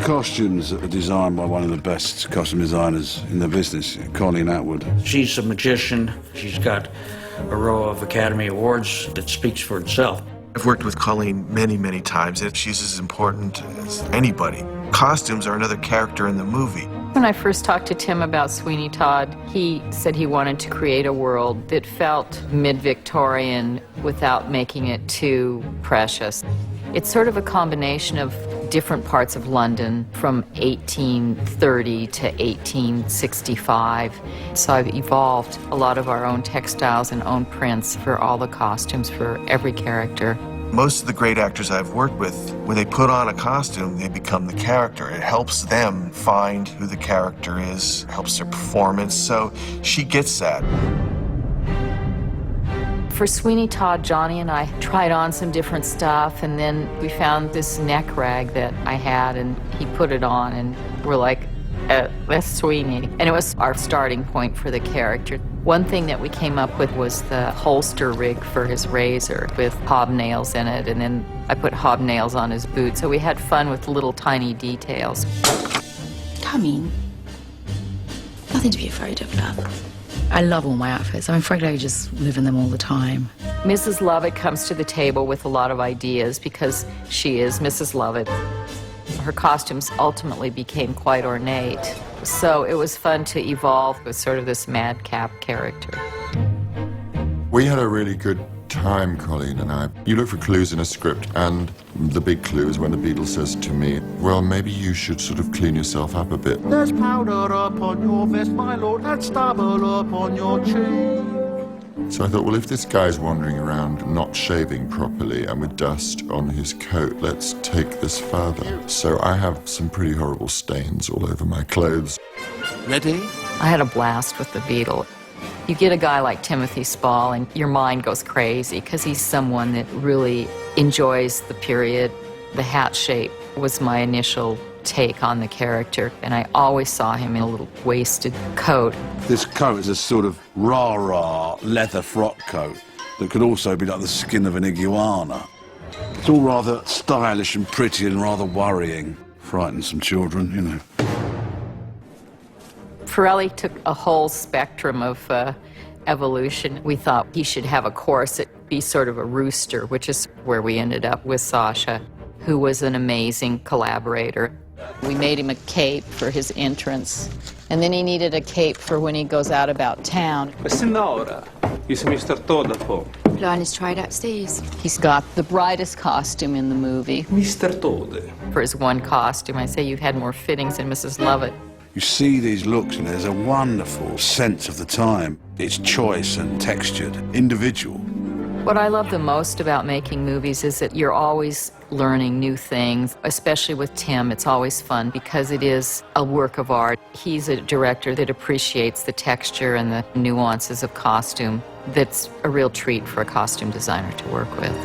costumes are designed by one of the best costume designers in the business, Colleen Atwood. She's a magician. She's got a row of Academy Awards that speaks for itself. I've worked with Colleen many, many times, and she's as important as anybody. Costumes are another character in the movie. When I first talked to Tim about Sweeney Todd, he said he wanted to create a world that felt mid-Victorian without making it too precious. It's sort of a combination of different parts of London from 1830 to 1865. So I've evolved a lot of our own textiles and own prints for all the costumes for every character. Most of the great actors I've worked with, when they put on a costume, they become the character. It helps them find who the character is, helps their performance, so she gets that. For Sweeney Todd, Johnny and I tried on some different stuff, and then we found this neck rag that I had, and he put it on, and we're like, that's Sweeney. And it was our starting point for the character. One thing that we came up with was the holster rig for his razor with hobnails in it, and then I put hobnails on his boot, so we had fun with little tiny details. Come in. Nothing to be afraid of, love. I love all my outfits. I'm afraid I just live in them all the time. Mrs. Lovett comes to the table with a lot of ideas because she is Mrs. Lovett. Her costumes ultimately became quite ornate, so it was fun to evolve with sort of this madcap character. We had a really good time, Colleen and I. You look for clues in a script, and the big clue is when the Beadle says to me, well, maybe you should sort of clean yourself up a bit. There's powder upon your vest, my lord, and stubble upon your cheek. So I thought, well, if this guy's wandering around not shaving properly and with dust on his coat, let's take this further. So I have some pretty horrible stains all over my clothes. Ready? I had a blast with the Beadle. You get a guy like Timothy Spall and your mind goes crazy because he's someone that really enjoys the period. The hat shape was my initial take on the character, and I always saw him in a little waisted coat. This coat is a sort of rah-rah leather frock coat that could also be like the skin of an iguana. It's all rather stylish and pretty and rather worrying. Frighten some children, you know. Ferrelli took a whole spectrum of evolution. We thought he should have a corset, be sort of a rooster, which is where we ended up with Sasha, who was an amazing collaborator. We made him a cape for his entrance, and then he needed a cape for when he goes out about town. Signora, is Mr. Todd at home? Line is tried upstairs. He's got the brightest costume in the movie. Mr. Todd. For his one costume, I say you've had more fittings than Mrs. Lovett. You see these looks, and there's a wonderful sense of the time. It's choice and textured, individual. What I love the most about making movies is that you're always learning new things, especially with Tim. It's always fun because it is a work of art. He's a director that appreciates the texture and the nuances of costume. That's a real treat for a costume designer to work with.